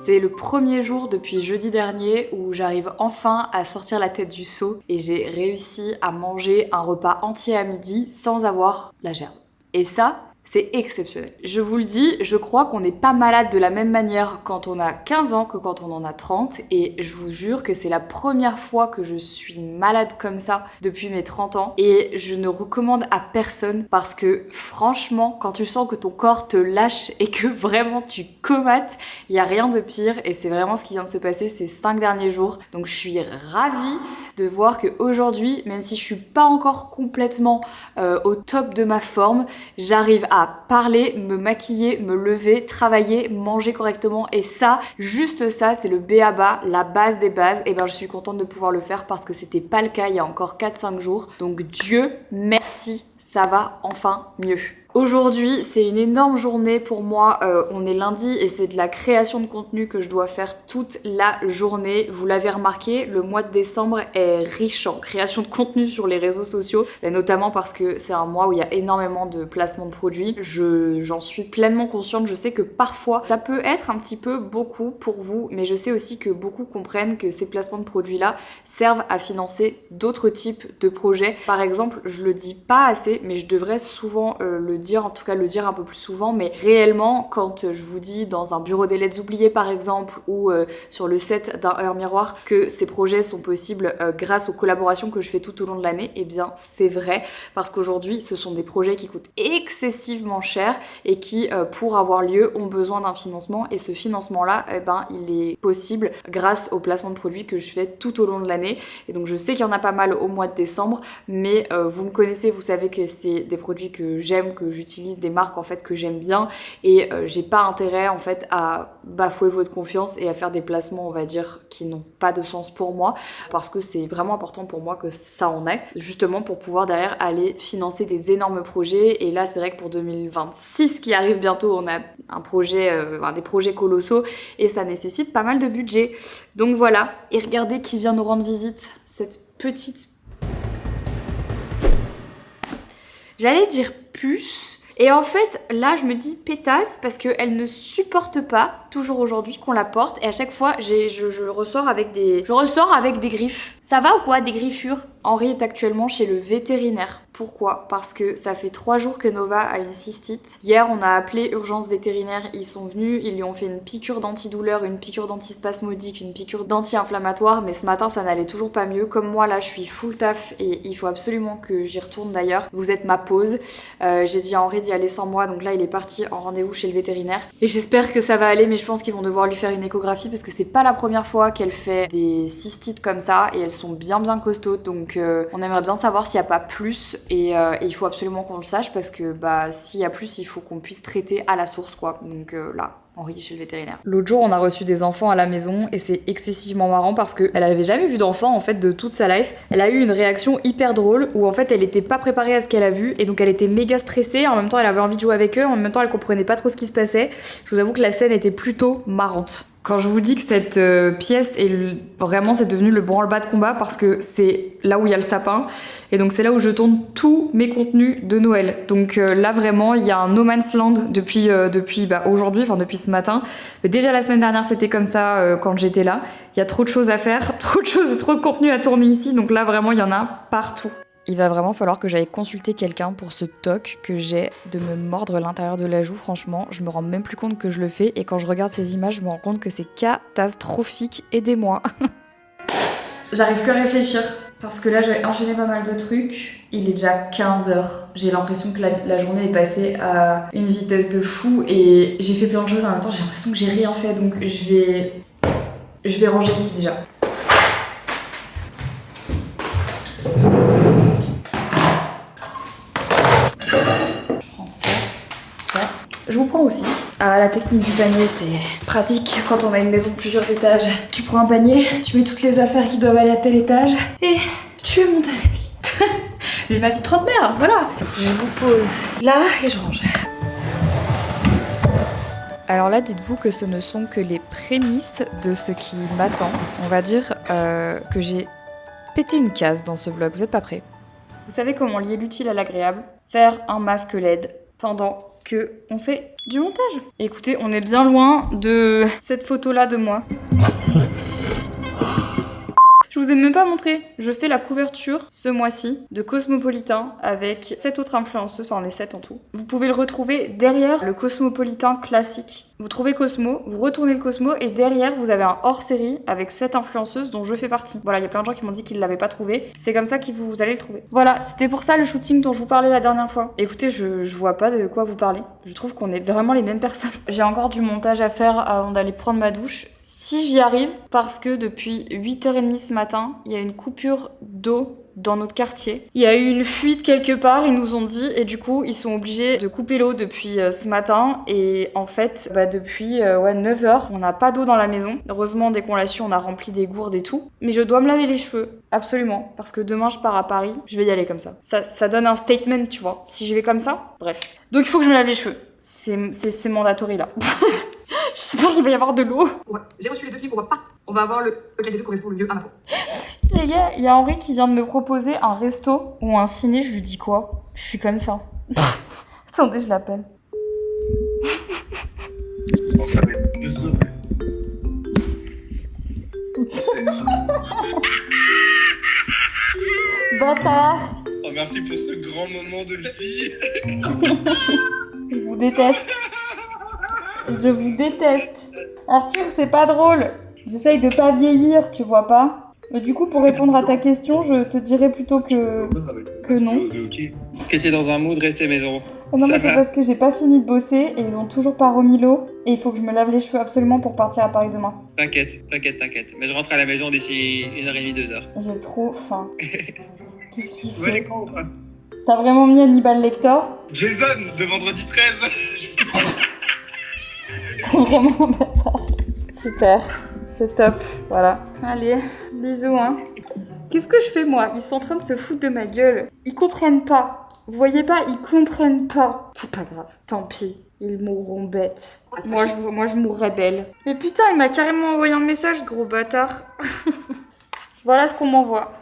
C'est le premier jour depuis jeudi dernier où j'arrive enfin à sortir la tête du seau et j'ai réussi à manger un repas entier à midi sans avoir la gerbe. Et ça, c'est exceptionnel. Je vous le dis, je crois qu'on n'est pas malade de la même manière quand on a 15 ans que quand on en a 30 et je vous jure que c'est la première fois que je suis malade comme ça depuis mes 30 ans et je ne recommande à personne parce que franchement, quand tu sens que ton corps te lâche et que vraiment tu comates, il n'y a rien de pire et c'est vraiment ce qui vient de se passer ces 5 derniers jours. Donc je suis ravie de voir qu'aujourd'hui, même si je suis pas encore complètement au top de ma forme, j'arrive à parler, me maquiller, me lever, travailler, manger correctement et ça, juste ça, c'est le b.a.-ba, la base des bases. Et ben je suis contente de pouvoir le faire parce que c'était pas le cas il y a encore 4-5 jours. Donc Dieu merci, ça va enfin mieux. Aujourd'hui, c'est une énorme journée pour moi, on est lundi et c'est de la création de contenu que je dois faire toute la journée. Vous l'avez remarqué, le mois de décembre est riche en création de contenu sur les réseaux sociaux, et notamment parce que c'est un mois où il y a énormément de placements de produits. J'en suis pleinement consciente, je sais que parfois ça peut être un petit peu beaucoup pour vous, mais je sais aussi que beaucoup comprennent que ces placements de produits-là servent à financer d'autres types de projets. Par exemple, je le dis pas assez, mais je devrais souvent le dire, en tout cas le dire un peu plus souvent, mais réellement quand je vous dis dans un bureau des lettres oubliées par exemple ou sur le set d'un Heure Miroir que ces projets sont possibles grâce aux collaborations que je fais tout au long de l'année, eh bien c'est vrai parce qu'aujourd'hui ce sont des projets qui coûtent excessivement cher et qui pour avoir lieu ont besoin d'un financement et ce financement là eh ben il est possible grâce au placement de produits que je fais tout au long de l'année et donc je sais qu'il y en a pas mal au mois de décembre mais vous me connaissez, vous savez que c'est des produits que j'aime, que j'utilise, des marques en fait que j'aime bien et j'ai pas intérêt en fait à bafouer votre confiance et à faire des placements on va dire qui n'ont pas de sens pour moi parce que c'est vraiment important pour moi que ça en ait justement pour pouvoir derrière aller financer des énormes projets et là c'est vrai que pour 2026 qui arrive bientôt on a un projet, des projets colossaux et ça nécessite pas mal de budget donc voilà et regardez qui vient nous rendre visite, cette petite j'allais dire puce. Et en fait, là, je me dis pétasse parce qu'elle ne supporte pas, toujours aujourd'hui, qu'on la porte. Et à chaque fois, je ressors avec des griffes. Ça va ou quoi, des griffures? Henri est actuellement chez le vétérinaire. Pourquoi? Parce que ça fait 3 jours que Nova a une cystite. Hier, on a appelé urgence vétérinaire. Ils sont venus, ils lui ont fait une piqûre d'antidouleur, une piqûre d'antispasmodique, une piqûre d'anti-inflammatoire. Mais ce matin, ça n'allait toujours pas mieux. Comme moi, là, je suis full taf et il faut absolument que j'y retourne d'ailleurs. Vous êtes ma pause. J'ai dit à Henri d'y aller sans moi. Donc là, il est parti en rendez-vous chez le vétérinaire. Et j'espère que ça va aller, mais je pense qu'ils vont devoir lui faire une échographie parce que c'est pas la première fois qu'elle fait des cystites comme ça et elles sont bien costaudes. Donc on aimerait bien savoir s'il n'y a pas plus et il faut absolument qu'on le sache parce que s'il y a plus, il faut qu'on puisse traiter à la source quoi. Donc là. Henri chez le vétérinaire. L'autre jour, on a reçu des enfants à la maison et c'est excessivement marrant parce qu'elle avait jamais vu d'enfant en fait de toute sa life. Elle a eu une réaction hyper drôle où en fait elle était pas préparée à ce qu'elle a vu et donc elle était méga stressée. En même temps, elle avait envie de jouer avec eux. En même temps, elle comprenait pas trop ce qui se passait. Je vous avoue que la scène était plutôt marrante. Quand je vous dis que cette pièce est vraiment c'est devenu le branle-bas de combat parce que c'est là où il y a le sapin et donc c'est là où je tourne tous mes contenus de Noël. Donc là vraiment il y a un no man's land depuis aujourd'hui, enfin depuis ce matin. Mais déjà la semaine dernière c'était comme ça quand j'étais là. Il y a trop de choses à faire, trop de contenu à tourner ici donc là vraiment il y en a partout. Il va vraiment falloir que j'aille consulter quelqu'un pour ce toc que j'ai de me mordre l'intérieur de la joue. Franchement, je me rends même plus compte que je le fais. Et quand je regarde ces images, je me rends compte que c'est catastrophique. Aidez-moi. J'arrive plus à réfléchir. Parce que là, j'ai enchaîné pas mal de trucs. Il est déjà 15h. J'ai l'impression que la journée est passée à une vitesse de fou. Et j'ai fait plein de choses en même temps. J'ai l'impression que j'ai rien fait. Donc je vais ranger ici déjà. Je vous prends aussi. Ah, la technique du panier, c'est pratique quand on a une maison de plusieurs étages. Tu prends un panier, tu mets toutes les affaires qui doivent aller à tel étage et tu montes avec. J'ai ma vie trentenaire, voilà. Je vous pose là et je range. Alors là, dites-vous que ce ne sont que les prémices de ce qui m'attend. On va dire que j'ai pété une case dans ce vlog. Vous êtes pas prêts? Vous savez comment lier l'utile à l'agréable? Faire un masque LED pendant que on fait du montage. Écoutez, on est bien loin de cette photo-là de moi. Je vous ai même pas montré. Je fais la couverture ce mois-ci de Cosmopolitan avec 7 autres influenceuses, enfin on est 7 en tout. Vous pouvez le retrouver derrière le Cosmopolitan classique. Vous trouvez Cosmo, vous retournez le Cosmo et derrière vous avez un hors-série avec 7 influenceuses dont je fais partie. Voilà, il y a plein de gens qui m'ont dit qu'ils l'avaient pas trouvé. C'est comme ça que vous allez le trouver. Voilà, c'était pour ça le shooting dont je vous parlais la dernière fois. Écoutez, je vois pas de quoi vous parlez. Je trouve qu'on est vraiment les mêmes personnes. J'ai encore du montage à faire avant d'aller prendre ma douche. Si j'y arrive, parce que depuis 8h30 ce matin, il y a une coupure d'eau dans notre quartier. Il y a eu une fuite quelque part, ils nous ont dit, et du coup, ils sont obligés de couper l'eau depuis ce matin. Et en fait, depuis 9h, on n'a pas d'eau dans la maison. Heureusement, dès qu'on l'a su, on a rempli des gourdes et tout. Mais je dois me laver les cheveux, absolument, parce que demain, je pars à Paris. Je vais y aller comme ça. Ça donne un statement, tu vois. Si j'y vais comme ça, bref. Donc, il faut que je me lave les cheveux. C'est mandatory, là. J'espère qu'il va y avoir de l'eau. Ouais. J'ai reçu les 2 clips, on va avoir lequel des deux correspond le mieux à ma peau. Les gars, il y a Henri qui vient de me proposer un resto ou un ciné, je lui dis quoi? Je suis comme ça. Attendez, je l'appelle. Bon, ça va être 2 heures. Bâtard! Oh, merci pour ce grand moment de vie. Je vous déteste. Je vous déteste. Arthur, c'est pas drôle. J'essaye de pas vieillir, tu vois pas? Mais du coup, pour répondre à ta question, je te dirais plutôt que non. Que tu es dans un mood, restez maison. Oh non, Ça mais c'est va. parce que j'ai pas fini de bosser et ils ont toujours pas remis l'eau. Et il faut que je me lave les cheveux absolument pour partir à Paris demain. T'inquiète. Mais je rentre à la maison d'ici 1h30, 2h. J'ai trop faim. Qu'est-ce qu'il Ouais, fait? les cons, quoi. T'as vraiment mis Hannibal Lecter? Jason de vendredi 13. T'es vraiment un bâtard. Super, c'est top, voilà. Allez, bisous hein. Qu'est-ce que je fais moi? Ils sont en train de se foutre de ma gueule. Ils comprennent pas. Vous voyez pas? Ils comprennent pas. C'est pas grave, tant pis. Ils mourront bêtes. Moi je mourrai belle. Mais putain, il m'a carrément envoyé un message, ce gros bâtard. Voilà ce qu'on m'envoie.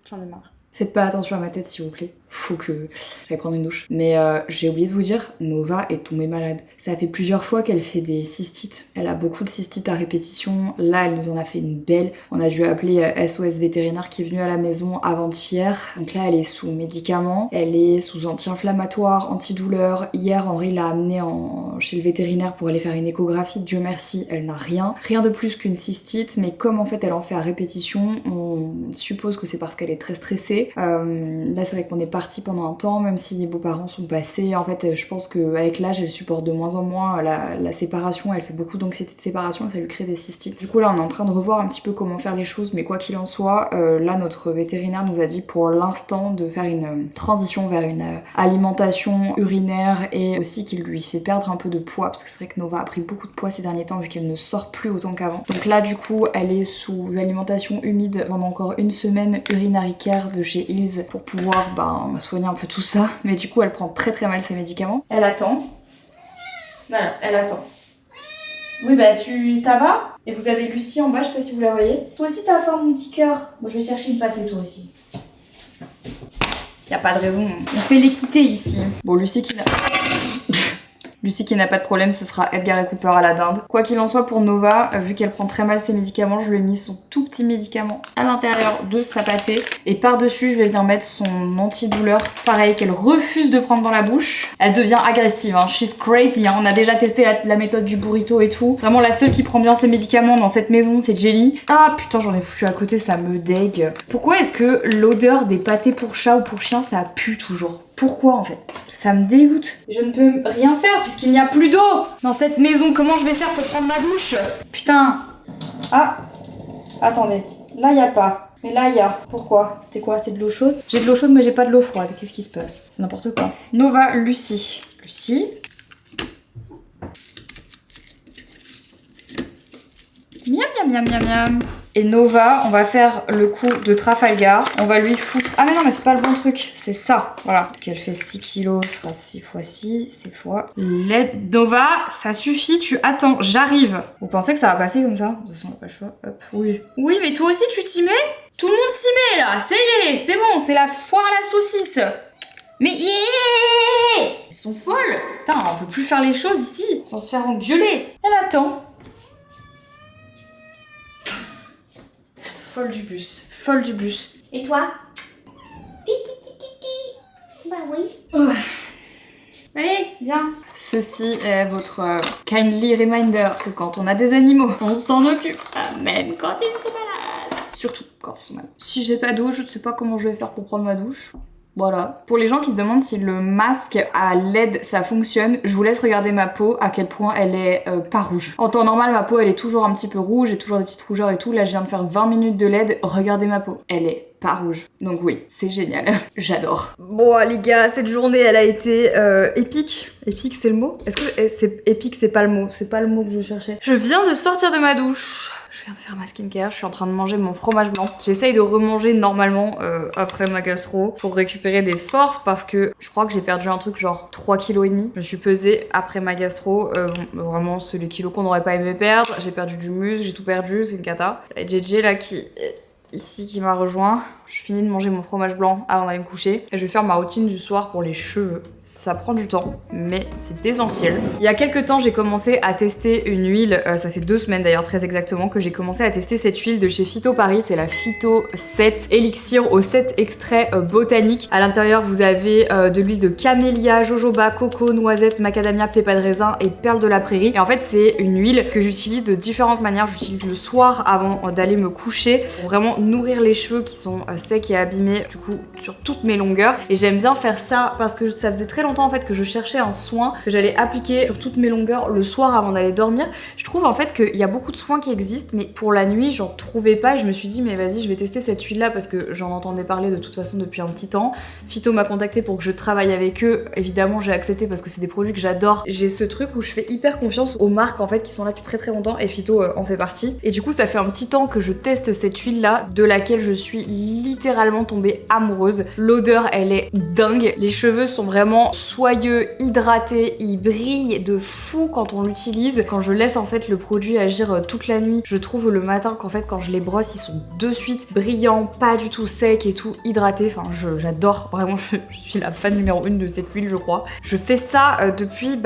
J'en ai marre. Faites pas attention à ma tête s'il vous plaît. Faut que j'aille prendre une douche. Mais j'ai oublié de vous dire, Nova est tombée malade. Ça fait plusieurs fois qu'elle fait des cystites. Elle a beaucoup de cystites à répétition. Là, elle nous en a fait une belle. On a dû appeler SOS vétérinaire qui est venu à la maison avant-hier. Donc là, elle est sous médicaments. Elle est sous anti-inflammatoire, antidouleur. Hier, Henri l'a amenée chez le vétérinaire pour aller faire une échographie. Dieu merci, elle n'a rien. Rien de plus qu'une cystite. Mais comme en fait, elle en fait à répétition, on suppose que c'est parce qu'elle est très stressée. Là, c'est vrai qu'on est parti pendant un temps, même si les beaux-parents sont passés. En fait, je pense qu'avec l'âge, elle supporte de moins en moins la séparation. Elle fait beaucoup d'anxiété de séparation et ça lui crée des cystites. Du coup, là, on est en train de revoir un petit peu comment faire les choses, mais quoi qu'il en soit, là, notre vétérinaire nous a dit pour l'instant de faire une transition vers une alimentation urinaire et aussi qu'il lui fait perdre un peu de poids, parce que c'est vrai que Nova a pris beaucoup de poids ces derniers temps vu qu'elle ne sort plus autant qu'avant. Donc là, du coup, elle est sous alimentation humide pendant encore une semaine, Urinary Care de chez Hills pour pouvoir soigner un peu tout ça. Mais du coup, elle prend très très mal ses médicaments. Elle attend. Voilà, elle attend. Oui, ça va? Et vous avez Lucie en bas, je sais pas si vous la voyez. Toi aussi t'as faim, mon petit cœur. Bon, je vais chercher une pâtée, toi aussi. Y a pas de raison, on fait l'équité ici. Bon, Lucie qui n'a pas de problème, ce sera Edgar et Cooper à la dinde. Quoi qu'il en soit pour Nova, vu qu'elle prend très mal ses médicaments, je lui ai mis son tout petit médicament à l'intérieur de sa pâtée. Et par-dessus, je vais venir mettre son antidouleur. Pareil, qu'elle refuse de prendre dans la bouche. Elle devient agressive, hein. She's crazy, hein. On a déjà testé la méthode du burrito et tout. Vraiment, la seule qui prend bien ses médicaments dans cette maison, c'est Jelly. Ah putain, j'en ai foutu à côté, ça me dégue. Pourquoi est-ce que l'odeur des pâtés pour chat ou pour chien, ça pue toujours? Pourquoi en fait? Ça me dégoûte. Je ne peux rien faire puisqu'il n'y a plus d'eau dans cette maison. Comment je vais faire pour prendre ma douche? Putain. Ah. Attendez. Là, il n'y a pas. Mais là, il y a. Pourquoi? C'est quoi? C'est de l'eau chaude? J'ai de l'eau chaude, mais j'ai pas de l'eau froide. Qu'est-ce qui se passe? C'est n'importe quoi. Nova, Lucie. Lucie. Miam, miam, miam, miam, miam. Et Nova, on va faire le coup de Trafalgar. On va lui foutre... Ah mais non, mais c'est pas le bon truc. C'est ça. Voilà. Donc elle fait 6 kilos, ce sera 6 fois 6, 6 fois... L'aide. Nova, ça suffit, tu attends, j'arrive. Vous pensez que ça va passer comme ça? De toute façon, on n'a pas le choix. Hop, oui. Oui, mais toi aussi, tu t'y mets? Tout le monde s'y met, là. Ça y est, c'est bon, c'est la foire à la saucisse. Mais yeah! sont folles. Putain, on peut plus faire les choses ici sans se faire engueuler. Elle attend. Folle du bus, folle du bus. Et toi? Bah oui. Oh. Allez, viens. Ceci est votre kindly reminder que quand on a des animaux, on s'en occupe. Même quand ils sont malades. Surtout quand ils sont malades. Si j'ai pas d'eau, je ne sais pas comment je vais faire pour prendre ma douche. Voilà. Pour les gens qui se demandent si le masque à LED ça fonctionne, je vous laisse regarder ma peau, à quel point elle est pas rouge. En temps normal, ma peau elle est toujours un petit peu rouge, j'ai toujours des petites rougeurs et tout. Là, je viens de faire 20 minutes de LED, regardez ma peau. Elle est pas rouge. Donc oui, c'est génial. J'adore. Bon les gars, cette journée elle a été épique. Épique c'est le mot? Est-ce que c'est épique, c'est pas le mot? C'est pas le mot que je cherchais. Je viens de sortir de ma douche. Je viens de faire ma skincare, je suis en train de manger mon fromage blanc. J'essaye de remanger normalement après ma gastro pour récupérer des forces parce que je crois que j'ai perdu un truc genre 3,5 kg. Je me suis pesée après ma gastro. Vraiment, c'est les kilos qu'on n'aurait pas aimé perdre. J'ai perdu du muscle, j'ai tout perdu, c'est une cata. Et JJ là qui ici qui m'a rejoint. Je finis de manger mon fromage blanc avant d'aller me coucher et je vais faire ma routine du soir pour les cheveux. Ça prend du temps, mais c'est essentiel. Il y a quelques temps, j'ai commencé à tester une huile, ça fait 2 semaines d'ailleurs très exactement que j'ai commencé à tester cette huile de chez Phyto Paris, c'est la Phyto 7 Elixir aux 7 extraits botaniques. À l'intérieur, vous avez de l'huile de camélia, jojoba, coco, noisette, macadamia, pépins de raisin et perles de la prairie. Et en fait, c'est une huile que j'utilise de différentes manières. J'utilise le soir avant d'aller me coucher pour vraiment nourrir les cheveux qui sont secs et abîmés du coup sur toutes mes longueurs, et j'aime bien faire ça parce que ça faisait très longtemps en fait que je cherchais un soin que j'allais appliquer sur toutes mes longueurs le soir avant d'aller dormir. Je trouve en fait qu'il y a beaucoup de soins qui existent, mais pour la nuit j'en trouvais pas et je me suis dit mais vas-y, je vais tester cette huile là parce que j'en entendais parler de toute façon depuis un petit temps. Phyto m'a contacté pour que je travaille avec eux, évidemment j'ai accepté parce que c'est des produits que j'adore. J'ai ce truc où je fais hyper confiance aux marques en fait qui sont là depuis très longtemps et Phyto en fait partie, et du coup ça fait un petit temps que je teste cette huile là de laquelle je suis littéralement tombée amoureuse. L'odeur elle est dingue, les cheveux sont vraiment soyeux, hydratés, ils brillent de fou quand on l'utilise. Quand je laisse en fait le produit agir toute la nuit, je trouve le matin qu'en fait quand je les brosse ils sont de suite brillants, pas du tout secs et tout, hydratés. Enfin j'adore, vraiment je suis la fan numéro 1 de cette huile je crois. Je fais ça depuis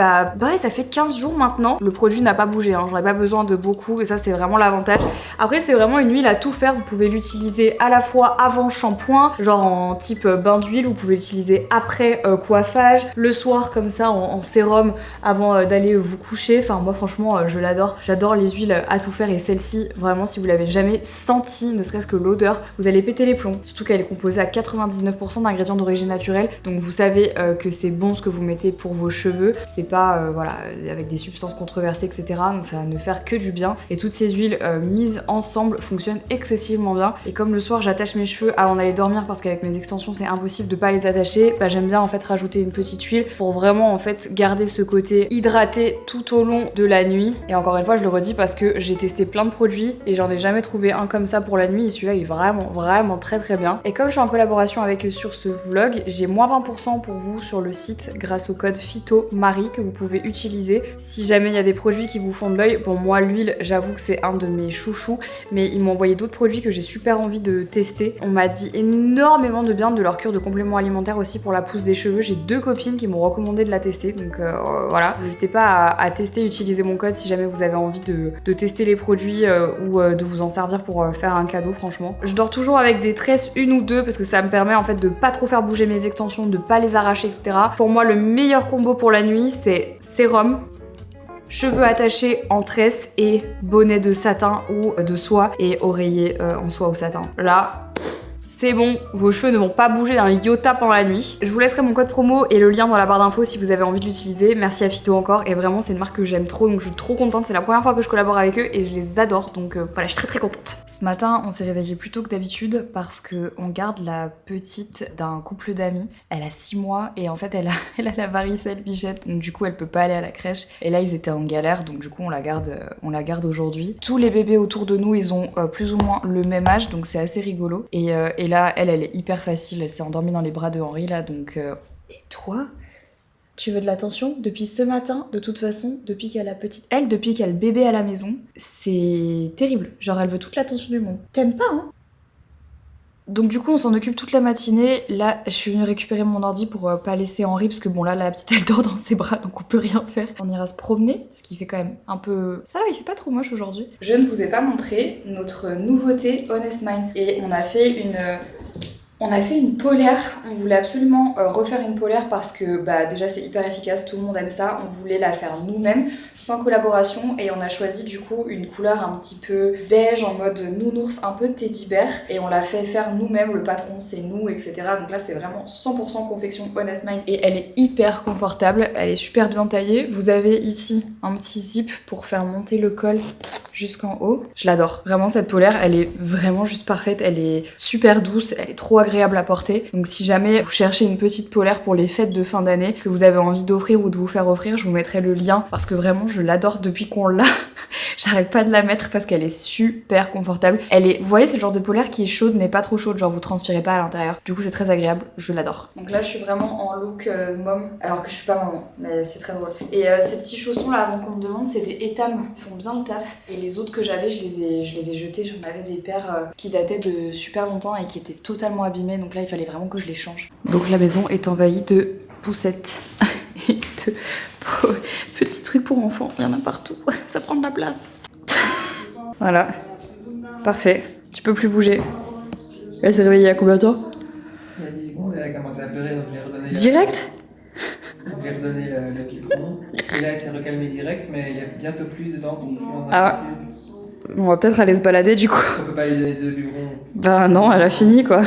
ça fait 15 jours maintenant. Le produit n'a pas bougé, hein. J'en ai pas besoin de beaucoup et ça c'est vraiment l'avantage. Après c'est vraiment une huile à tout faire, vous pouvez l'utiliser à la fois avant shampoing, genre en type bain d'huile, vous pouvez l'utiliser après coiffage, le soir comme ça en sérum avant d'aller vous coucher. Enfin moi franchement je l'adore, j'adore les huiles à tout faire et celle-ci vraiment si vous l'avez jamais senti, ne serait-ce que l'odeur, vous allez péter les plombs. Surtout qu'elle est composée à 99% d'ingrédients d'origine naturelle, donc vous savez que c'est bon ce que vous mettez pour vos cheveux, c'est pas voilà avec des substances controversées etc, donc ça va ne faire que du bien, et toutes ces huiles mises ensemble fonctionnent excessivement bien. Et comme le soir j'attache mes cheveux avant d'aller dormir parce qu'avec mes extensions c'est impossible de pas les attacher, j'aime bien en fait rajouter une petite huile pour vraiment en fait garder ce côté hydraté tout au long de la nuit. Et encore une fois je le redis parce que j'ai testé plein de produits et j'en ai jamais trouvé un comme ça pour la nuit, et celui-là il est vraiment très bien. Et comme je suis en collaboration avec eux sur ce vlog, j'ai moins 20% pour vous sur le site grâce au code PhytoMarie que vous pouvez utiliser si jamais il y a des produits qui vous font de l'œil. Bon moi l'huile j'avoue que c'est un de mes chouchous, mais ils m'ont envoyé d'autres produits que j'ai super envie de tester. On m'a dit énormément de bien de leur cure de compléments alimentaires aussi pour la pousse des cheveux. J'ai 2 copines qui m'ont recommandé de la tester, donc voilà. N'hésitez pas à tester, utiliser mon code si jamais vous avez envie de tester les produits ou de vous en servir pour faire un cadeau. Franchement, je dors toujours avec des tresses 1 ou 2 parce que ça me permet en fait de pas trop faire bouger mes extensions, de pas les arracher etc. Pour moi le meilleur combo pour la nuit c'est sérum, cheveux attachés en tresse et bonnet de satin ou de soie et oreiller en soie ou satin. Là c'est bon, vos cheveux ne vont pas bouger d'un iota pendant la nuit. Je vous laisserai mon code promo et le lien dans la barre d'infos si vous avez envie de l'utiliser. Merci à Phyto encore, et vraiment c'est une marque que j'aime trop, donc je suis trop contente. C'est la première fois que je collabore avec eux et je les adore, donc voilà, je suis très contente. Ce matin on s'est réveillé plus tôt que d'habitude parce que on garde la petite d'un couple d'amis. Elle a 6 mois et en fait elle a la varicelle bichette, donc du coup elle peut pas aller à la crèche. Et là ils étaient en galère, donc du coup on la garde aujourd'hui. Tous les bébés autour de nous ils ont plus ou moins le même âge, donc c'est assez rigolo. Et là, elle est hyper facile, elle s'est endormie dans les bras de Henri là, donc... Et toi ? Tu veux de l'attention depuis ce matin, de toute façon, depuis qu'elle a petite... Elle, depuis qu'elle a le bébé à la maison, c'est terrible. Genre, elle veut toute l'attention du monde. T'aimes pas, hein ? Donc du coup on s'en occupe toute la matinée. Là je suis venue récupérer mon ordi pour pas laisser Henri parce que bon là la petite elle dort dans ses bras donc on peut rien faire. On ira se promener, ce qui fait quand même un peu... Ça va, il fait pas trop moche aujourd'hui. Je ne vous ai pas montré notre nouveauté Honest Mind. Et on a fait une polaire, on voulait absolument refaire une polaire parce que bah, déjà c'est hyper efficace, tout le monde aime ça, on voulait la faire nous-mêmes, sans collaboration et on a choisi du coup une couleur un petit peu beige en mode nounours, un peu teddy bear et on l'a fait faire nous-mêmes, le patron c'est nous etc. Donc là c'est vraiment 100% confection Honest Mind et elle est hyper confortable, elle est super bien taillée. Vous avez ici un petit zip pour faire monter le col jusqu'en haut. Je l'adore. Vraiment cette polaire, elle est vraiment juste parfaite, elle est super douce, elle est trop agréable à porter. Donc si jamais vous cherchez une petite polaire pour les fêtes de fin d'année que vous avez envie d'offrir ou de vous faire offrir, je vous mettrai le lien parce que vraiment je l'adore depuis qu'on l'a. J'arrête pas de la mettre parce qu'elle est super confortable. Elle est, vous voyez, c'est le genre de polaire qui est chaude mais pas trop chaude, genre vous transpirez pas à l'intérieur. Du coup c'est très agréable, je l'adore. Donc là je suis vraiment en look mom, alors que je suis pas maman, mais c'est très drôle. Et ces petits chaussons là avant qu'on me demande, c'est des Etam, ils font bien le taf. Et les autres que j'avais, je les ai jetés, j'en avais des paires qui dataient de super longtemps et qui étaient totalement abîmées, donc là il fallait vraiment que je les change. Donc la maison est envahie de poussettes et de petits trucs pour enfants, il y en a partout, ça prend de la place. Voilà, parfait, tu peux plus bouger. Elle s'est réveillée il y a combien de temps? Il y a 10 secondes, elle a commencé à pleurer, donc je lui ai redonné Direct? Je lui ai redonné le biberon. Et là, elle s'est recalmée direct, mais il y a bientôt plus dedans, donc on Ah. On va peut-être aller se balader du coup. On peut pas lui donner 2 biberons. Bah non, elle a fini quoi.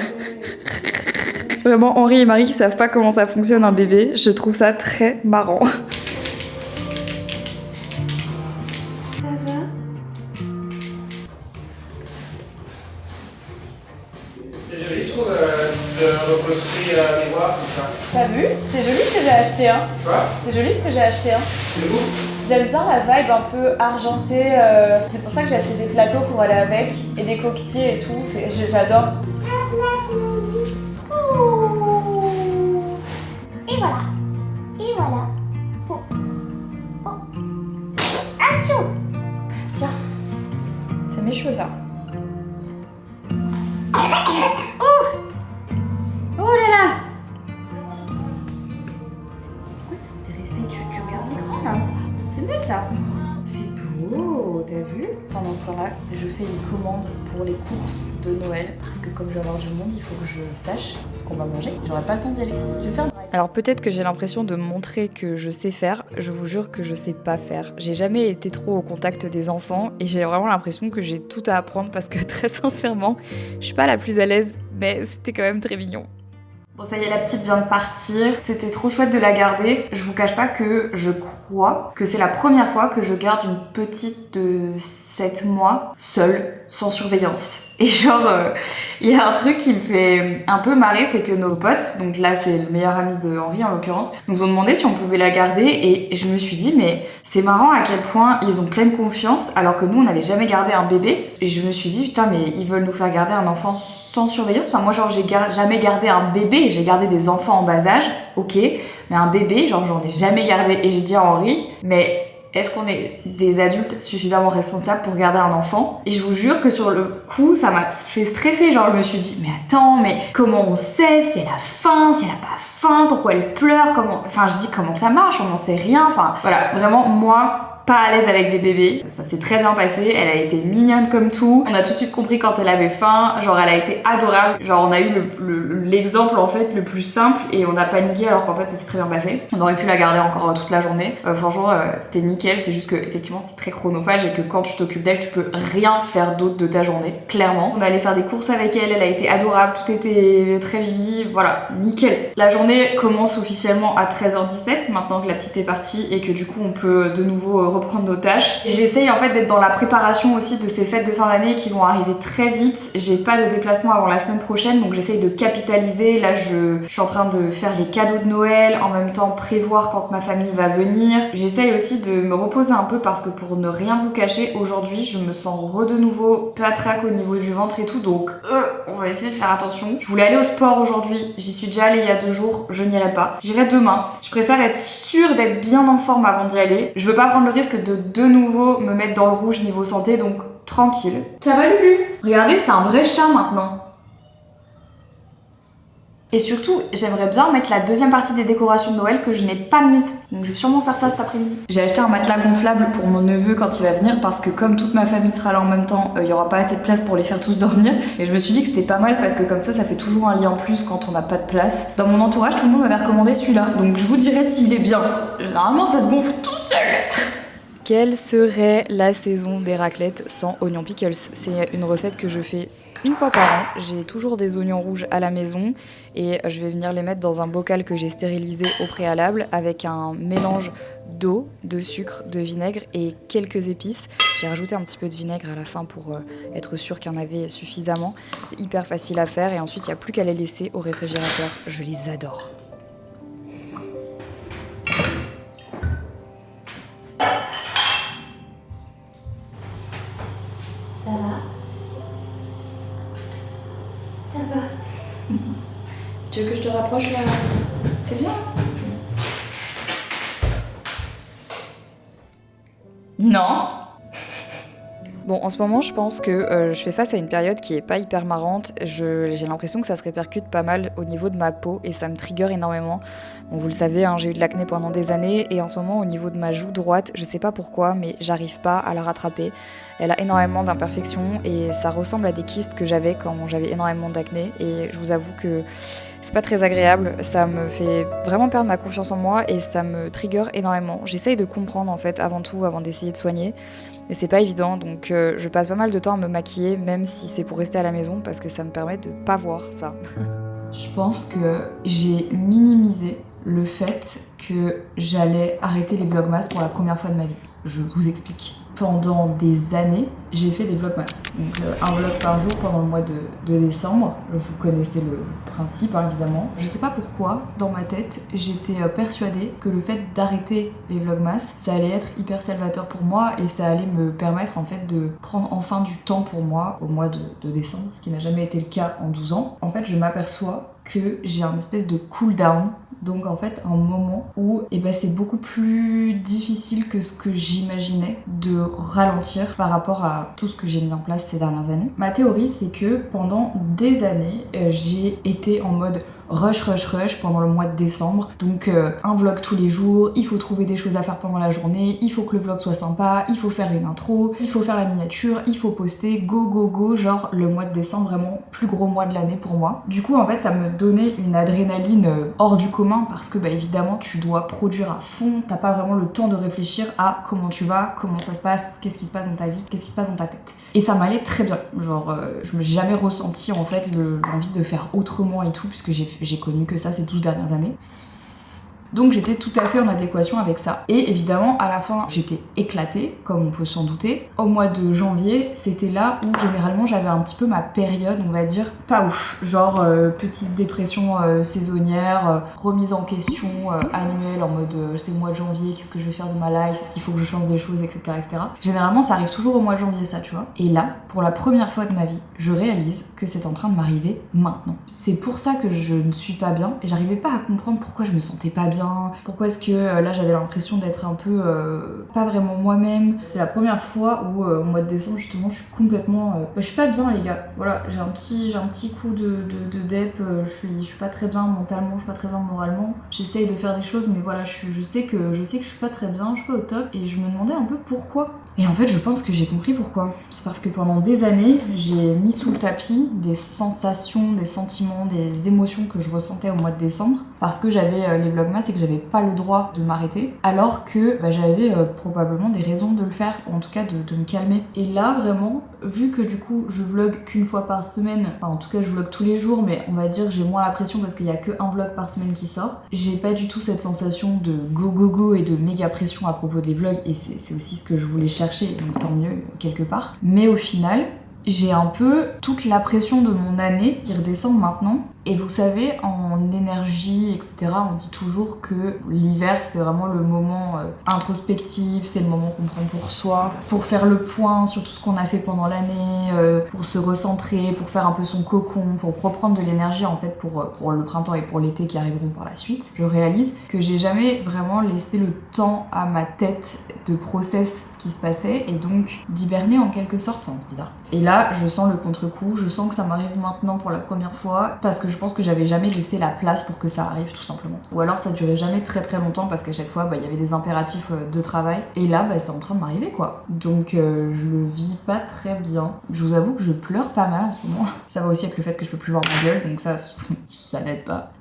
Vraiment, Henri et Marie qui savent pas comment ça fonctionne un bébé, je trouve ça très marrant. C'est joli, je trouve, de reconstruire un miroir comme ça. T'as vu? C'est joli ce que j'ai acheté, hein. Quoi? C'est joli ce que j'ai acheté, hein. C'est beau. J'aime bien la vibe un peu argentée. C'est pour ça que j'ai acheté des plateaux pour aller avec et des coquetiers et tout. J'adore. Et voilà. Et voilà. Oh. Oh. Achou. Tiens, c'est mes cheveux ça. Oh là là! Pourquoi t'es intéressée? Tu regardes l'écran là? C'est mieux ça. C'est beau, t'as vu? Pendant ce temps-là, je fais une commande pour les courses de Noël parce que comme je vais avoir du monde, il faut que je sache ce qu'on va manger. J'aurai pas le temps d'y aller. Je vais faire. Alors peut-être que j'ai l'impression de montrer que je sais faire. Je vous jure que je sais pas faire. J'ai jamais été trop au contact des enfants et j'ai vraiment l'impression que j'ai tout à apprendre parce que très sincèrement, je suis pas la plus à l'aise, mais c'était quand même très mignon. Bon ça y est, la petite vient de partir, c'était trop chouette de la garder. Je vous cache pas que je crois que c'est la première fois que je garde une petite de 7 mois seule, sans surveillance. Et genre, il y a un truc qui me fait un peu marrer, c'est que nos potes, donc là c'est le meilleur ami de Henri en l'occurrence, nous ont demandé si on pouvait la garder et je me suis dit mais c'est marrant à quel point ils ont pleine confiance alors que nous on n'avait jamais gardé un bébé. Et je me suis dit putain mais ils veulent nous faire garder un enfant sans surveillance. Enfin moi genre j'ai jamais gardé un bébé, j'ai gardé des enfants en bas âge, ok, mais un bébé genre j'en ai jamais gardé. Et j'ai dit à Henri mais est-ce qu'on est des adultes suffisamment responsables pour garder un enfant? Et je vous jure que sur le coup, ça m'a fait stresser. Genre, je me suis dit, mais attends, mais comment on sait si elle a faim, si elle a pas faim, pourquoi elle pleure, comment... Enfin, je dis, comment ça marche? On n'en sait rien. Enfin, voilà, vraiment, moi... pas à l'aise avec des bébés, ça s'est très bien passé, elle a été mignonne comme tout, on a tout de suite compris quand elle avait faim, genre elle a été adorable, genre on a eu l'exemple en fait le plus simple et on a paniqué alors qu'en fait ça s'est très bien passé. On aurait pu la garder encore toute la journée, franchement c'était nickel, c'est juste que effectivement c'est très chronophage et que quand tu t'occupes d'elle tu peux rien faire d'autre de ta journée, clairement. On allait faire des courses avec elle, elle a été adorable, tout était très mimi, voilà, nickel. La journée commence officiellement à 13h17 maintenant que la petite est partie et que du coup on peut de nouveau reprendre nos tâches. J'essaye en fait d'être dans la préparation aussi de ces fêtes de fin d'année qui vont arriver très vite. J'ai pas de déplacement avant la semaine prochaine donc j'essaye de capitaliser. Là je suis en train de faire les cadeaux de Noël, en même temps prévoir quand ma famille va venir. J'essaye aussi de me reposer un peu parce que pour ne rien vous cacher, aujourd'hui je me sens de nouveau patraque au niveau du ventre et tout donc on va essayer de faire attention. Je voulais aller au sport aujourd'hui, j'y suis déjà allée il y a 2 jours, je n'irai pas. J'irai demain. Je préfère être sûre d'être bien en forme avant d'y aller. Je veux pas prendre le risque de nouveau me mettre dans le rouge niveau santé, donc tranquille. Ça va Lulu? Regardez, c'est un vrai chat maintenant. Et surtout, j'aimerais bien mettre la deuxième partie des décorations de Noël que je n'ai pas mise. Donc je vais sûrement faire ça cet après-midi. J'ai acheté un matelas gonflable pour mon neveu quand il va venir parce que comme toute ma famille sera là en même temps, il y aura pas assez de place pour les faire tous dormir. Et je me suis dit que c'était pas mal parce que comme ça fait toujours un lit en plus quand on n'a pas de place. Dans mon entourage, tout le monde m'avait recommandé celui-là. Donc je vous dirai s'il est bien. Généralement, ça se gonfle tout seul. Quelle serait la saison des raclettes sans oignons pickles? C'est une recette que je fais une fois par an. J'ai toujours des oignons rouges à la maison et je vais venir les mettre dans un bocal que j'ai stérilisé au préalable avec un mélange d'eau, de sucre, de vinaigre et quelques épices. J'ai rajouté un petit peu de vinaigre à la fin pour être sûr qu'il y en avait suffisamment. C'est hyper facile à faire et ensuite il n'y a plus qu'à les laisser au réfrigérateur. Je les adore. Tu veux que je te rapproche là? T'es bien? Non. Bon, en ce moment, je pense que je fais face à une période qui est pas hyper marrante. J'ai l'impression que ça se répercute pas mal au niveau de ma peau et ça me trigger énormément. Bon, vous le savez, hein, j'ai eu de l'acné pendant des années et en ce moment, au niveau de ma joue droite, je sais pas pourquoi, mais j'arrive pas à la rattraper. Elle a énormément d'imperfections et ça ressemble à des kystes que j'avais quand j'avais énormément d'acné et je vous avoue que c'est pas très agréable. Ça me fait vraiment perdre ma confiance en moi et ça me trigger énormément. J'essaye de comprendre en fait avant tout, avant d'essayer de soigner. Et c'est pas évident, donc je passe pas mal de temps à me maquiller, même si c'est pour rester à la maison, parce que ça me permet de pas voir ça. Je pense que j'ai minimisé le fait que j'allais arrêter les vlogmas pour la première fois de ma vie. Je vous explique. Pendant des années, j'ai fait des vlogmas. Donc un vlog par jour pendant le mois de décembre. Vous connaissez le principe, hein, évidemment. Je sais pas pourquoi, dans ma tête, j'étais persuadée que le fait d'arrêter les vlogmas, ça allait être hyper salvateur pour moi et ça allait me permettre en fait de prendre enfin du temps pour moi au mois de décembre, ce qui n'a jamais été le cas en 12 ans. En fait, je m'aperçois que j'ai un espèce de cool down. Donc en fait un moment où c'est beaucoup plus difficile que ce que j'imaginais de ralentir par rapport à tout ce que j'ai mis en place ces dernières années. Ma théorie c'est que pendant des années j'ai été en mode rush pendant le mois de décembre. Donc un vlog tous les jours, il faut trouver des choses à faire pendant la journée, il faut que le vlog soit sympa, il faut faire une intro, il faut faire la miniature, il faut poster, go, genre le mois de décembre vraiment plus gros mois de l'année pour moi. Du coup en fait ça me donnait une adrénaline hors du commun parce que évidemment tu dois produire à fond, t'as pas vraiment le temps de réfléchir à comment tu vas, comment ça se passe, qu'est-ce qui se passe dans ta vie, qu'est-ce qui se passe dans ta tête. Et ça m'allait très bien, genre je me suis jamais ressenti en fait l'envie de faire autrement et tout puisque j'ai connu que ça ces 12 dernières années. Donc j'étais tout à fait en adéquation avec ça. Et évidemment, à la fin, j'étais éclatée, comme on peut s'en douter. Au mois de janvier, c'était là où généralement j'avais un petit peu ma période, on va dire, pas ouf. Genre petite dépression saisonnière, remise en question annuelle en mode c'est le mois de janvier, qu'est-ce que je vais faire de ma life, est-ce qu'il faut que je change des choses, etc., etc. Généralement, ça arrive toujours au mois de janvier, ça, tu vois. Et là, pour la première fois de ma vie, je réalise que c'est en train de m'arriver maintenant. C'est pour ça que je ne suis pas bien et j'arrivais pas à comprendre pourquoi je me sentais pas bien. Pourquoi est-ce que là j'avais l'impression d'être un peu pas vraiment moi-même. C'est la première fois où au mois de décembre justement je suis complètement je suis pas bien les gars, voilà, j'ai un petit coup de dep, je suis pas très bien mentalement, je suis pas très bien moralement, j'essaye de faire des choses mais voilà je sais que je suis pas très bien, je suis pas au top et je me demandais un peu pourquoi. Et en fait je pense que j'ai compris pourquoi. C'est parce que pendant des années j'ai mis sous le tapis des sensations, des sentiments, des émotions que je ressentais au mois de décembre parce que j'avais les vlogmas et que j'avais pas le droit de m'arrêter alors que j'avais probablement des raisons de le faire, en tout cas de me calmer. Et là vraiment, vu que du coup je vlog qu'une fois par semaine, enfin en tout cas je vlog tous les jours mais on va dire j'ai moins la pression parce qu'il y a que un vlog par semaine qui sort, j'ai pas du tout cette sensation de go et de méga pression à propos des vlogs et c'est aussi ce que je voulais chercher, donc tant mieux quelque part. Mais au final j'ai un peu toute la pression de mon année qui redescend maintenant. Et vous savez, en énergie, etc., on dit toujours que l'hiver, c'est vraiment le moment introspectif, c'est le moment qu'on prend pour soi, pour faire le point sur tout ce qu'on a fait pendant l'année, pour se recentrer, pour faire un peu son cocon, pour reprendre de l'énergie en fait pour le printemps et pour l'été qui arriveront par la suite. Je réalise que j'ai jamais vraiment laissé le temps à ma tête de process ce qui se passait et donc d'hiberner en quelque sorte, enfin c'est bizarre. Et là, je sens le contre-coup, je sens que ça m'arrive maintenant pour la première fois parce que je pense que j'avais jamais laissé la place pour que ça arrive tout simplement. Ou alors ça durait jamais très très longtemps parce qu'à chaque fois il y avait des impératifs de travail et là c'est en train de m'arriver quoi. Donc je le vis pas très bien. Je vous avoue que je pleure pas mal en ce moment. Ça va aussi avec le fait que je peux plus voir ma gueule donc ça n'aide pas.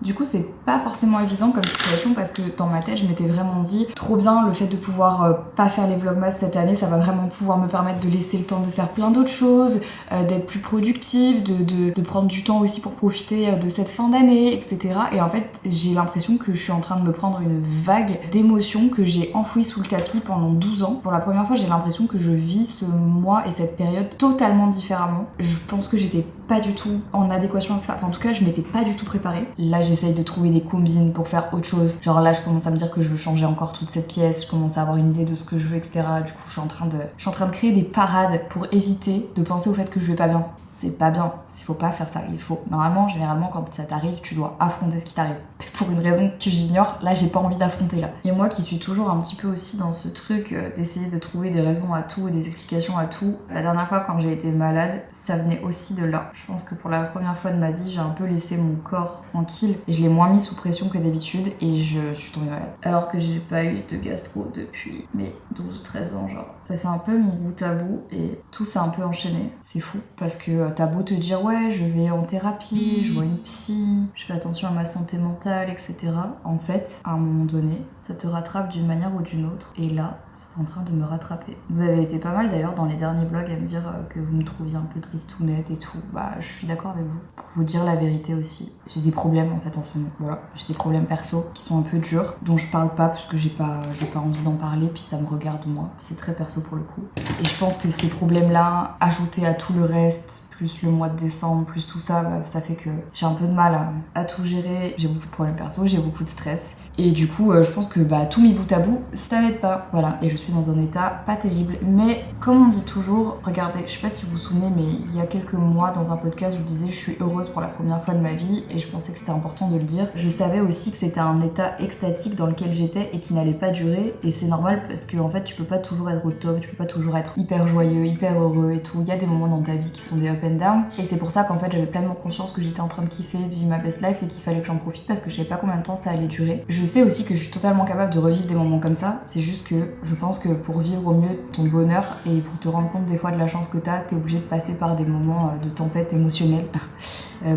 Du coup, c'est pas forcément évident comme situation parce que dans ma tête, je m'étais vraiment dit trop bien le fait de pouvoir pas faire les vlogmas cette année, ça va vraiment pouvoir me permettre de laisser le temps de faire plein d'autres choses, d'être plus productive, de prendre du temps aussi pour profiter de cette fin d'année, etc. Et en fait, j'ai l'impression que je suis en train de me prendre une vague d'émotions que j'ai enfouies sous le tapis pendant 12 ans. Pour la première fois, j'ai l'impression que je vis ce mois et cette période totalement différemment. Je pense que j'étais pas du tout en adéquation avec ça. Enfin, en tout cas, je m'étais pas du tout préparée. Là, j'essaye de trouver des combines pour faire autre chose. Genre là, je commence à me dire que je veux changer encore toute cette pièce. Je commence à avoir une idée de ce que je veux, etc. Du coup, je suis en train de créer des parades pour éviter de penser au fait que je vais pas bien. C'est pas bien. Il faut pas faire ça. Il faut. Normalement, généralement, quand ça t'arrive, tu dois affronter ce qui t'arrive. Pour une raison que j'ignore, là, j'ai pas envie d'affronter là. Et moi qui suis toujours un petit peu aussi dans ce truc d'essayer de trouver des raisons à tout et des explications à tout. La dernière fois, quand j'ai été malade, ça venait aussi de là. Je pense que pour la première fois de ma vie, j'ai un peu laissé mon corps tranquille et je l'ai moins mis sous pression que d'habitude et je suis tombée malade. Alors que j'ai pas eu de gastro depuis mes 12-13 ans, genre. Ça s'est un peu mis bout à bout et tout s'est un peu enchaîné. C'est fou parce que t'as beau te dire ouais, je vais en thérapie, je vois une psy, je fais attention à ma santé mentale, etc. En fait, à un moment donné, ça te rattrape d'une manière ou d'une autre. Et là, c'est en train de me rattraper. Vous avez été pas mal d'ailleurs dans les derniers vlogs à me dire que vous me trouviez un peu tristounette et tout. Bah, je suis d'accord avec vous. Pour vous dire la vérité aussi, j'ai des problèmes en fait en ce moment. Voilà, j'ai des problèmes perso qui sont un peu durs, dont je parle pas parce que j'ai pas envie d'en parler, puis ça me regarde moi. C'est très perso pour le coup. Et je pense que ces problèmes-là, ajoutés à tout le reste, plus le mois de décembre, plus tout ça, bah, ça fait que j'ai un peu de mal à tout gérer. J'ai beaucoup de problèmes perso, j'ai beaucoup de stress. Et du coup, je pense que tout mis bout à bout, ça n'aide pas. Voilà, et je suis dans un état pas terrible. Mais comme on dit toujours, regardez, je sais pas si vous vous souvenez, mais il y a quelques mois, dans un podcast, je disais je suis heureuse pour la première fois de ma vie et je pensais que c'était important de le dire. Je savais aussi que c'était un état extatique dans lequel j'étais et qui n'allait pas durer. Et c'est normal parce que en fait, tu peux pas toujours être au top, tu peux pas toujours être hyper joyeux, hyper heureux et tout. Il y a des moments dans ta vie qui sont des up and down. Et c'est pour ça qu'en fait, j'avais pleinement conscience que j'étais en train de kiffer, de vivre ma best life et qu'il fallait que j'en profite parce que je savais pas combien de temps ça allait durer. Je sais aussi que je suis totalement capable de revivre des moments comme ça. C'est juste que je pense que pour vivre au mieux ton bonheur et pour te rendre compte des fois de la chance que t'as, t'es obligé de passer par des moments de tempête émotionnelle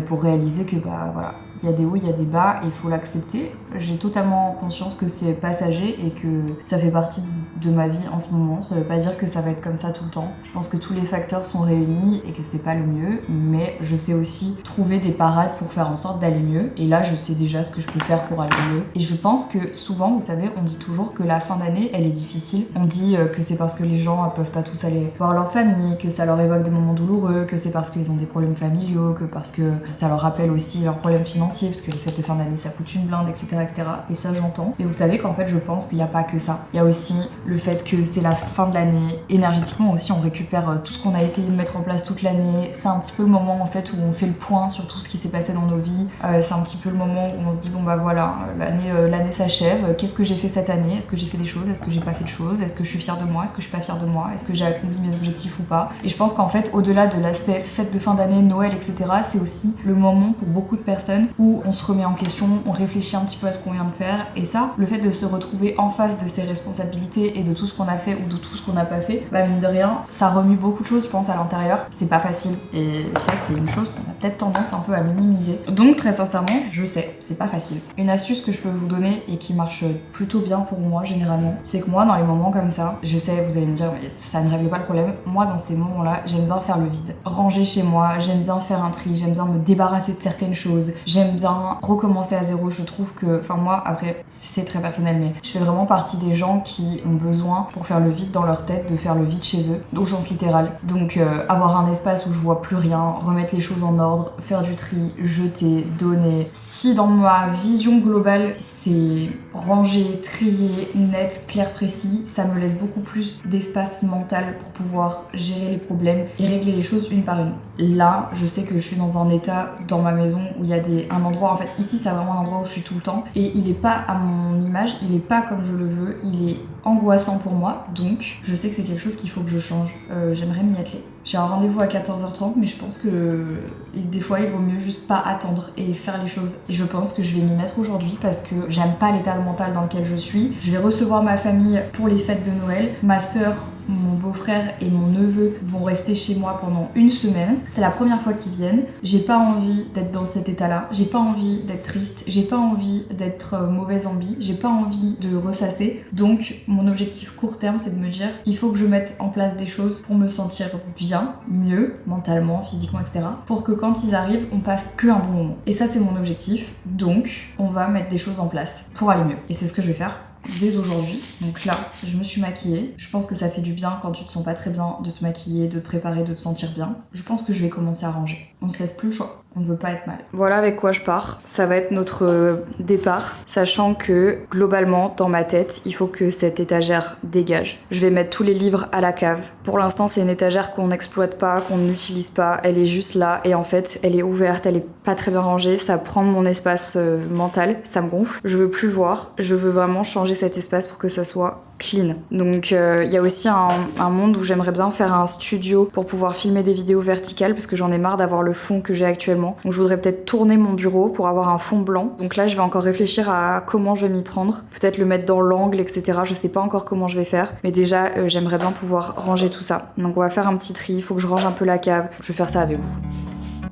pour réaliser que voilà, il y a des hauts, il y a des bas et il faut l'accepter. J'ai totalement conscience que c'est passager et que ça fait partie de ma vie en ce moment. Ça veut pas dire que ça va être comme ça tout le temps. Je pense que tous les facteurs sont réunis et que c'est pas le mieux, mais je sais aussi trouver des parades pour faire en sorte d'aller mieux. Et là, je sais déjà ce que je peux faire pour aller mieux. Et je pense que souvent, vous savez, on dit toujours que la fin d'année, elle est difficile. On dit que c'est parce que les gens peuvent pas tous aller voir leur famille, que ça leur évoque des moments douloureux, que c'est parce qu'ils ont des problèmes familiaux, que parce que ça leur rappelle aussi leurs problèmes financiers, parce que les fêtes de fin d'année, ça coûte une blinde, etc., etc. Et ça, j'entends. Mais vous savez qu'en fait, je pense qu'il n'y a pas que ça. Il y a aussi le fait que c'est la fin de l'année. Énergétiquement aussi, on récupère tout ce qu'on a essayé de mettre en place toute l'année. C'est un petit peu le moment en fait où on fait le point sur tout ce qui s'est passé dans nos vies. C'est un petit peu le moment où on se dit bon bah voilà, l'année s'achève. Qu'est-ce que j'ai fait cette année? Est-ce que j'ai fait des choses? Est-ce que j'ai pas fait de choses? Est-ce que je suis fière de moi? Est-ce que je suis pas fière de moi? Est-ce que j'ai accompli mes objectifs ou pas? Et je pense qu'en fait, au-delà de l'aspect fête de fin d'année, Noël, etc., c'est aussi le moment pour beaucoup de personnes où on se remet en question, on réfléchit un petit peu à ce qu'on vient de faire. Et ça, le fait de se retrouver en face de ses responsabilités et de tout ce qu'on a fait ou de tout ce qu'on n'a pas fait, bah mine de rien, ça remue beaucoup de choses, je pense, à l'intérieur. C'est pas facile. Et ça, c'est une chose qu'on a peut-être tendance un peu à minimiser. Donc, très sincèrement, je sais, c'est pas facile. Une astuce que je peux vous donner et qui marche plutôt bien pour moi, généralement, c'est que moi, dans les moments comme ça, je sais, vous allez me dire, mais ça ne règle pas le problème. Moi, dans ces moments-là, j'aime bien faire le vide. Ranger chez moi, j'aime bien faire un tri, j'aime bien me débarrasser de certaines choses, j'aime bien recommencer à zéro. Je trouve que, enfin moi, après, c'est très personnel, mais je fais vraiment partie des gens qui ont besoin, pour faire le vide dans leur tête, de faire le vide chez eux, au sens littéral. Donc avoir un espace où je vois plus rien, remettre les choses en ordre, faire du tri, jeter, donner. Si dans ma vision globale, c'est ranger, trier, net, clair, précis, ça me laisse beaucoup plus d'espace mental pour pouvoir gérer les problèmes et régler les choses une par une. Là, je sais que je suis dans un état dans ma maison où il y a un un endroit, en fait, ici c'est vraiment un endroit où je suis tout le temps, et il est pas à mon image, il est pas comme je le veux, il est angoissant pour moi, donc je sais que c'est quelque chose qu'il faut que je change. J'aimerais m'y atteler. J'ai un rendez-vous à 14h30, mais je pense que des fois il vaut mieux juste pas attendre et faire les choses. Et je pense que je vais m'y mettre aujourd'hui parce que j'aime pas l'état mental dans lequel je suis. Je vais recevoir ma famille pour les fêtes de Noël. Ma sœur, mon beau-frère et mon neveu vont rester chez moi pendant une semaine. C'est la première fois qu'ils viennent. J'ai pas envie d'être dans cet état-là. J'ai pas envie d'être triste. J'ai pas envie d'être mauvaise en vie. J'ai pas envie de ressasser. Donc mon objectif court terme, c'est de me dire il faut que je mette en place des choses pour me sentir bien, mieux, mentalement, physiquement, etc. Pour que quand ils arrivent, on passe que un bon moment. Et ça, c'est mon objectif. Donc on va mettre des choses en place pour aller mieux. Et c'est ce que je vais faire dès aujourd'hui. Donc là, je me suis maquillée. Je pense que ça fait du bien quand tu te sens pas très bien de te maquiller, de te préparer, de te sentir bien. Je pense que je vais commencer à ranger. On se laisse plus le choix. On veut pas être mal. Voilà avec quoi je pars. Ça va être notre départ, sachant que globalement, dans ma tête, il faut que cette étagère dégage. Je vais mettre tous les livres à la cave. Pour l'instant, c'est une étagère qu'on n'exploite pas, qu'on n'utilise pas. Elle est juste là et en fait, elle est ouverte, elle est pas très bien rangée. Ça prend mon espace mental, ça me gonfle. Je veux plus voir. Je veux vraiment changer cet espace pour que ça soit clean. Donc il y a aussi un monde où j'aimerais bien faire un studio pour pouvoir filmer des vidéos verticales parce que j'en ai marre d'avoir le fond que j'ai actuellement. Donc je voudrais peut-être tourner mon bureau pour avoir un fond blanc. Donc là je vais encore réfléchir à comment je vais m'y prendre. Peut-être le mettre dans l'angle, etc. Je sais pas encore comment je vais faire. Mais déjà j'aimerais bien pouvoir ranger tout ça. Donc on va faire un petit tri. Il faut que je range un peu la cave. Je vais faire ça avec vous.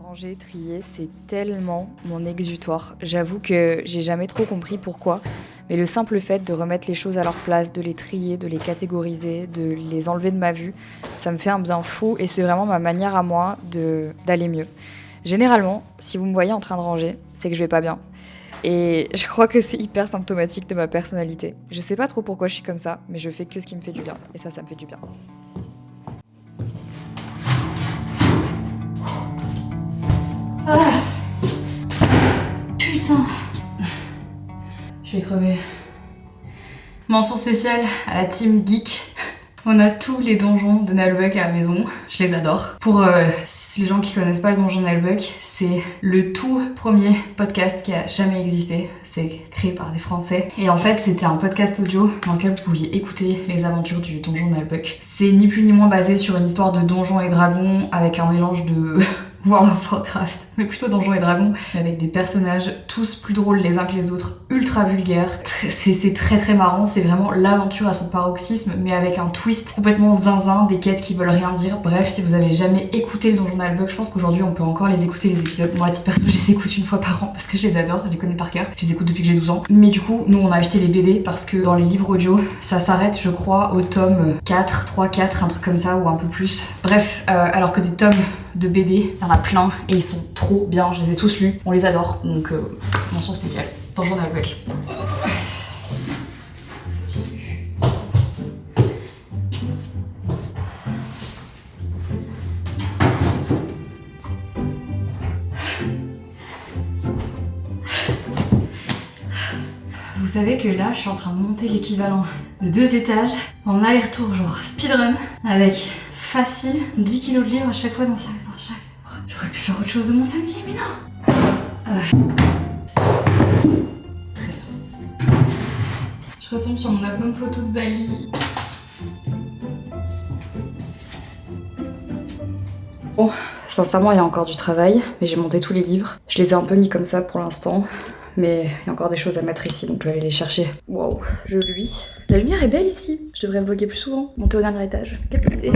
Ranger, trier, c'est tellement mon exutoire. J'avoue que j'ai jamais trop compris pourquoi. Mais le simple fait de remettre les choses à leur place, de les trier, de les catégoriser, de les enlever de ma vue, ça me fait un bien fou et c'est vraiment ma manière à moi d'aller mieux. Généralement, si vous me voyez en train de ranger, c'est que je vais pas bien. Et je crois que c'est hyper symptomatique de ma personnalité. Je sais pas trop pourquoi je suis comme ça, mais je fais que ce qui me fait du bien. Et ça me fait du bien. Ah. Putain. Je vais crever. Mention spéciale à la team geek. On a tous les donjons de Nullbuck à la maison. Je les adore. Pour les gens qui connaissent pas le donjon de Nullbuck, c'est le tout premier podcast qui a jamais existé. C'est créé par des Français. Et en fait, c'était un podcast audio dans lequel vous pouviez écouter les aventures du donjon de Nullbuck. C'est ni plus ni moins basé sur une histoire de donjons et dragons avec un mélange de World of Warcraft, mais plutôt Donjons et Dragons, avec des personnages tous plus drôles les uns que les autres, ultra vulgaires. C'est très très marrant, c'est vraiment l'aventure à son paroxysme, mais avec un twist complètement zinzin, des quêtes qui veulent rien dire. Bref, si vous avez jamais écouté le Donjon de Nullbuck, je pense qu'aujourd'hui on peut encore les écouter les épisodes. Moi à titre perso, je les écoute une fois par an parce que je les adore, je les connais par cœur. Je les écoute depuis que j'ai 12 ans. Mais du coup, nous on a acheté les BD parce que dans les livres audio, ça s'arrête je crois au tome 4, 3, 4, un truc comme ça ou un peu plus. Bref, alors que des tomes de BD, il y en a plein et ils sont trop bien, je les ai tous lus, on les adore, donc mention spéciale, Donjon de Nullbuck. Vous savez que là, je suis en train de monter l'équivalent de 2 étages en aller-retour, genre speedrun, avec facile 10 kilos de livres à chaque fois dans chaque. J'aurais pu faire autre chose de mon samedi, mais non. Très bien. Je retombe sur mon album photo de Bali. Bon, sincèrement, il y a encore du travail, mais j'ai monté tous les livres. Je les ai un peu mis comme ça pour l'instant. Mais il y a encore des choses à mettre ici, donc je vais aller les chercher. Waouh, je luis. La lumière est belle ici. Je devrais vlogger plus souvent. Monter au dernier étage. Quelle bonne idée.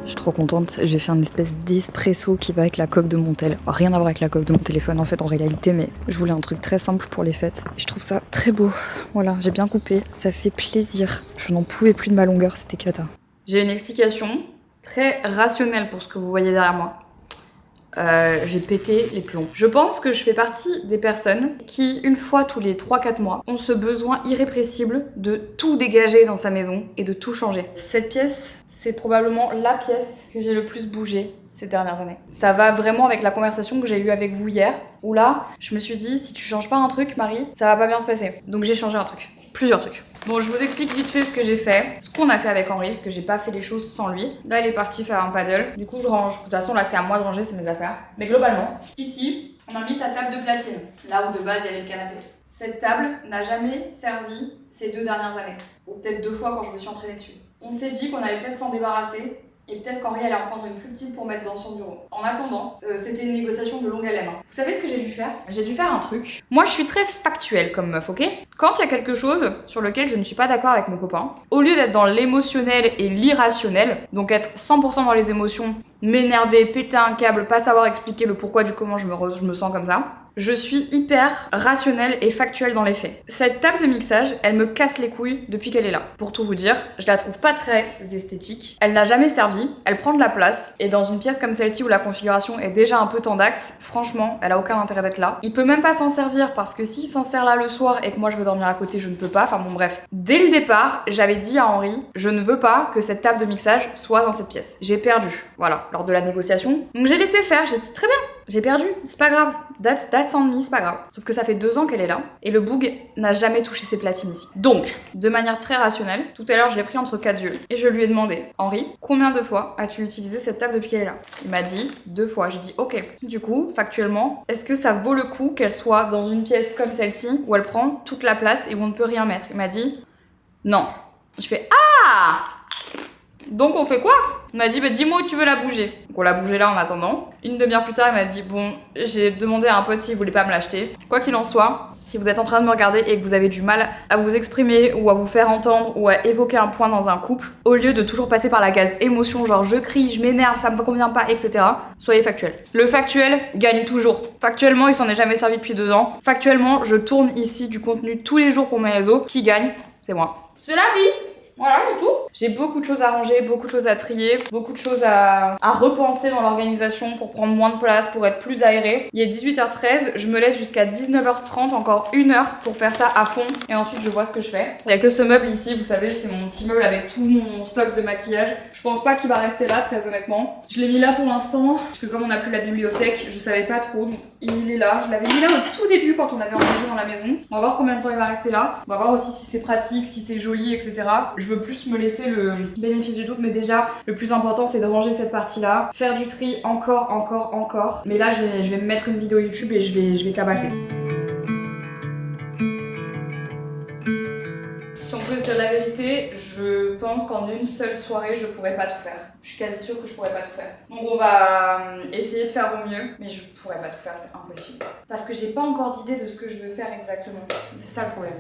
Je suis trop contente, j'ai fait une espèce d'espresso qui va avec la coque de mon tel. Rien à voir avec la coque de mon téléphone en fait en réalité, mais je voulais un truc très simple pour les fêtes. Et je trouve ça très beau. Voilà, j'ai bien coupé, ça fait plaisir. Je n'en pouvais plus de ma longueur, c'était cata. J'ai une explication très rationnelle pour ce que vous voyez derrière moi. J'ai pété les plombs. Je pense que je fais partie des personnes qui, une fois tous les 3-4 mois, ont ce besoin irrépressible de tout dégager dans sa maison et de tout changer. Cette pièce, c'est probablement la pièce que j'ai le plus bougé ces dernières années. Ça va vraiment avec la conversation que j'ai eue avec vous hier, où là, je me suis dit, si tu changes pas un truc, Marie, ça va pas bien se passer. Donc j'ai changé un truc. plusieurs trucs. Bon, je vous explique vite fait ce que j'ai fait, ce qu'on a fait avec Henri, parce que j'ai pas fait les choses sans lui. Là, il est parti faire un paddle. Du coup, je range. De toute façon, là, c'est à moi de ranger, c'est mes affaires. Mais globalement, ici, on a mis sa table de platine, là où de base il y avait le canapé. Cette table n'a jamais servi ces 2 dernières années, ou peut-être 2 fois quand je me suis entraînée dessus. On s'est dit qu'on allait peut-être s'en débarrasser, et peut-être qu'Henri allait en prendre une plus petite pour mettre dans son bureau. En attendant, c'était une négociation de longue haleine. Vous savez ce que j'ai dû faire? J'ai dû faire un truc. Moi, je suis très factuelle comme meuf, ok? Quand il y a quelque chose sur lequel je ne suis pas d'accord avec mon copain, au lieu d'être dans l'émotionnel et l'irrationnel, donc être 100% dans les émotions, m'énerver, péter un câble, pas savoir expliquer le pourquoi du comment je me sens comme ça, je suis hyper rationnelle et factuelle dans les faits. Cette table de mixage, elle me casse les couilles depuis qu'elle est là. Pour tout vous dire, je la trouve pas très esthétique. Elle n'a jamais servi, elle prend de la place, et dans une pièce comme celle-ci où la configuration est déjà un peu tendax, franchement, elle a aucun intérêt d'être là. Il peut même pas s'en servir parce que s'il s'en sert là le soir et que moi je veux dormir à côté, je ne peux pas. Enfin bon bref. Dès le départ, j'avais dit à Henri, je ne veux pas que cette table de mixage soit dans cette pièce. J'ai perdu, voilà, lors de la négociation. Donc j'ai laissé faire, j'ai dit très bien. J'ai perdu, c'est pas grave. That's on me, c'est pas grave. Sauf que ça fait 2 ans qu'elle est là, et le boug n'a jamais touché ses platines ici. Donc, de manière très rationnelle, tout à l'heure je l'ai pris entre 4 yeux, et je lui ai demandé, Henri, combien de fois as-tu utilisé cette table depuis qu'elle est là? Il m'a dit 2 fois. J'ai dit ok. Du coup, factuellement, est-ce que ça vaut le coup qu'elle soit dans une pièce comme celle-ci, où elle prend toute la place et où on ne peut rien mettre? Il m'a dit non. Je fais ah! Donc on fait quoi? Il m'a dit bah dis-moi où tu veux la bouger. Donc on l'a bougé là en attendant. Une demi-heure plus tard, il m'a dit bon, j'ai demandé à un pote s'il voulait pas me l'acheter. Quoi qu'il en soit, si vous êtes en train de me regarder et que vous avez du mal à vous exprimer ou à vous faire entendre ou à évoquer un point dans un couple, au lieu de toujours passer par la case émotion, genre je crie, je m'énerve, ça me convient pas, etc., soyez factuel. Le factuel gagne toujours. Factuellement, il s'en est jamais servi depuis 2 ans. Factuellement, je tourne ici du contenu tous les jours pour mes réseaux. Qui gagne? C'est moi. C'est la vie! Voilà, c'est tout. J'ai beaucoup de choses à ranger, beaucoup de choses à trier, beaucoup de choses à repenser dans l'organisation pour prendre moins de place, pour être plus aéré. Il est 18h13, je me laisse jusqu'à 19h30, encore 1 heure pour faire ça à fond. Et ensuite, je vois ce que je fais. Il y a que ce meuble ici, vous savez, c'est mon petit meuble avec tout mon stock de maquillage. Je pense pas qu'il va rester là, très honnêtement. Je l'ai mis là pour l'instant, parce que comme on n'a plus la bibliothèque, je savais pas trop. Donc il est là, je l'avais mis là au tout début quand on avait emménagé dans la maison. On va voir combien de temps il va rester là. On va voir aussi si c'est pratique, si c'est joli, etc. Je veux plus me laisser le bénéfice du doute, mais déjà le plus important c'est de ranger cette partie là, faire du tri encore, mais là je vais me mettre une vidéo YouTube et je vais cabasser. Si on peut se dire la vérité, je pense qu'en une seule soirée je pourrais pas tout faire. Je suis quasi sûre que je pourrais pas tout faire. Donc on va essayer de faire au mieux, mais je pourrais pas tout faire, c'est impossible. Parce que j'ai pas encore d'idée de ce que je veux faire exactement. C'est ça le problème.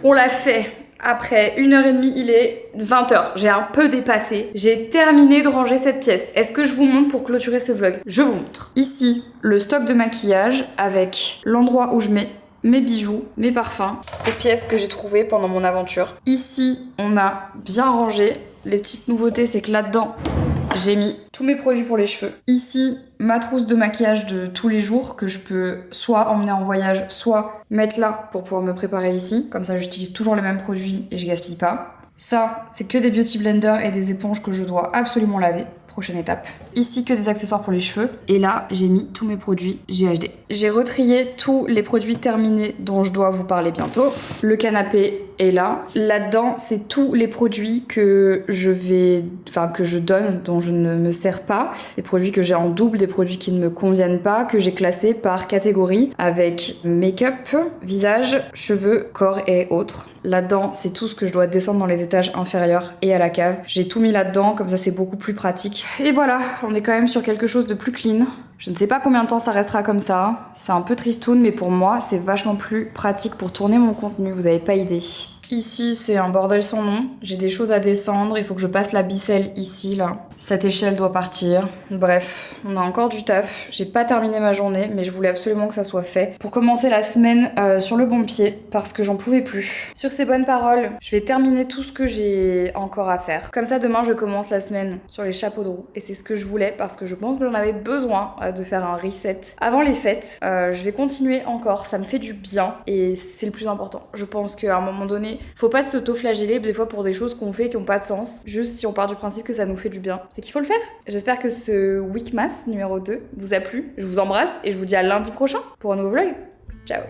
On l'a fait. Après 1h30, il est 20h. J'ai un peu dépassé. J'ai terminé de ranger cette pièce. Est-ce que je vous montre pour clôturer ce vlog? Je vous montre. Ici, le stock de maquillage avec l'endroit où je mets mes bijoux, mes parfums, les pièces que j'ai trouvées pendant mon aventure. Ici, on a bien rangé. Les petites nouveautés, c'est que là-dedans, j'ai mis tous mes produits pour les cheveux. Ici, ma trousse de maquillage de tous les jours que je peux soit emmener en voyage, soit mettre là pour pouvoir me préparer ici. Comme ça, j'utilise toujours les mêmes produits et je gaspille pas. Ça, c'est que des beauty blenders et des éponges que je dois absolument laver. Prochaine étape. Ici, que des accessoires pour les cheveux. Et là, j'ai mis tous mes produits GHD. J'ai retrié tous les produits terminés dont je dois vous parler bientôt. Le canapé est là. Là-dedans, c'est tous les produits que je donne, dont je ne me sers pas. Des produits que j'ai en double, des produits qui ne me conviennent pas, que j'ai classés par catégorie avec make-up, visage, cheveux, corps et autres. Là-dedans, c'est tout ce que je dois descendre dans les étages inférieurs et à la cave. J'ai tout mis là-dedans, comme ça c'est beaucoup plus pratique. Et voilà, on est quand même sur quelque chose de plus clean. Je ne sais pas combien de temps ça restera comme ça. C'est un peu tristoun, mais pour moi, c'est vachement plus pratique pour tourner mon contenu, vous avez pas idée. Ici, c'est un bordel sans nom. J'ai des choses à descendre, il faut que je passe la bicelle ici, là. Cette échelle doit partir. Bref, on a encore du taf. J'ai pas terminé ma journée, mais je voulais absolument que ça soit fait pour commencer la semaine sur le bon pied parce que j'en pouvais plus. Sur ces bonnes paroles, je vais terminer tout ce que j'ai encore à faire. Comme ça, demain, je commence la semaine sur les chapeaux de roue. Et c'est ce que je voulais parce que je pense que j'en avais besoin de faire un reset avant les fêtes. Je vais continuer encore, ça me fait du bien et c'est le plus important. Je pense qu'à un moment donné, faut pas s'auto-flageller des fois pour des choses qu'on fait qui ont pas de sens. Juste si on part du principe que ça nous fait du bien, c'est qu'il faut le faire. J'espère que ce Weekmas numéro 2 vous a plu. Je vous embrasse et je vous dis à lundi prochain pour un nouveau vlog. Ciao.